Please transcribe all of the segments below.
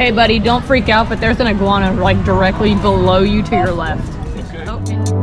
okay, buddy, don't freak out, but there's an iguana like directly below you to your left. Okay. Okay.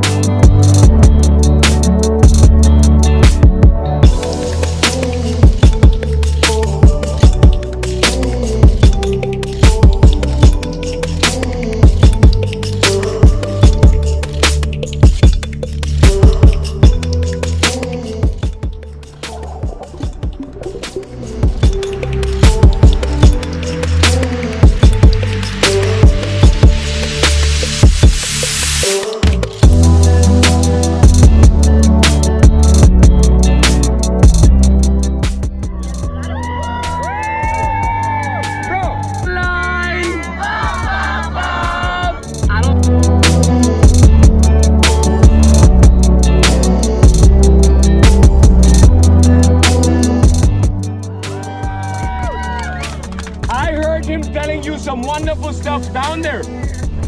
I heard him telling you some wonderful stuff down there.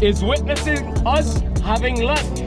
Is witnessing us having lunch.